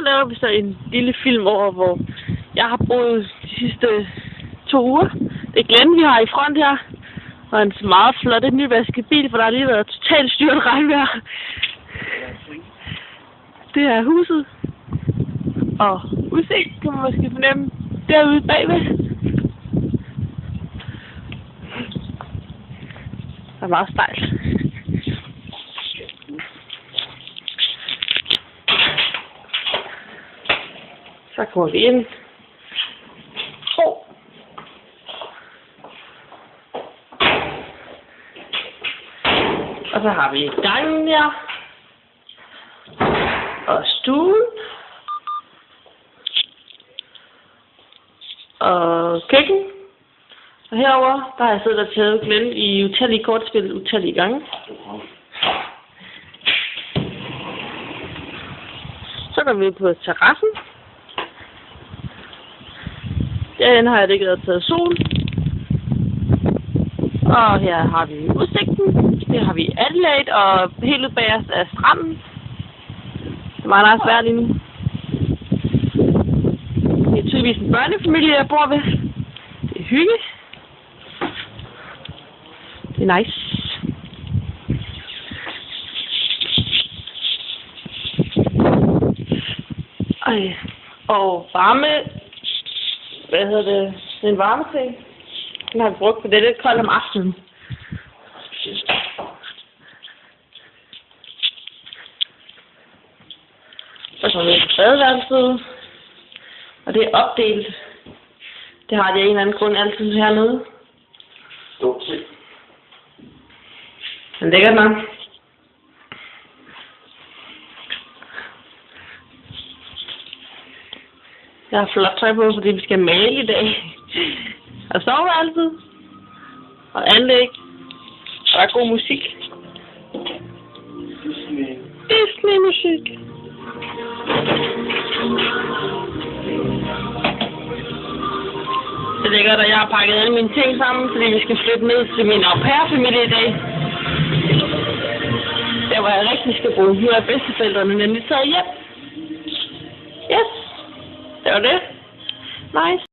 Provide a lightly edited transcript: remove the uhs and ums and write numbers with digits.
laver vi så en lille film over, hvor jeg har boet de sidste 2 uger. Det er Glenn, vi har i front her. Og en meget flot nyvasket bil, for der har lige været totalt styrt regnvejr. Det er huset. Og udsigt kan man måske fornemme derude bagved. Det er meget stejlt. Så kommer vi ind. Og så har vi gangen her. Og stuen. Og køkken. Og herover der har jeg siddet og taget Glenn i utallige kortspil utallige gange. Så går vi på terrassen. Derinde har jeg ligget og taget sol. Og her har vi udsigten. Her har vi Adelaide og helt ude bag os er stranden. Det er meget nice vejr lige nu. Det er tydeligvis en børnefamilie, jeg bor ved. Det er hygge. Det er nice. Og varme... Hvad hedder det? Det er en varmeseng. Den har vi brugt, for det er lidt koldt om aftenen. Så kommer vi på badeværelset. Og det er opdelt. Det har de af en eller anden grund altid hernede. Stort set. Men det er godt nok. Jeg har flot tøj på, fordi vi skal male i dag. Og soveværelset. Og anlæg. Og der er god musik. Disney-musik. Det er lækkert, at jeg har pakket alle mine ting sammen, fordi vi skal flytte ned til min au pair-familie i dag. Der hvor jeg rigtig skal bo. Nu er bedsteforældrene nemlig taget hjem. Yes. Det var det. Nice.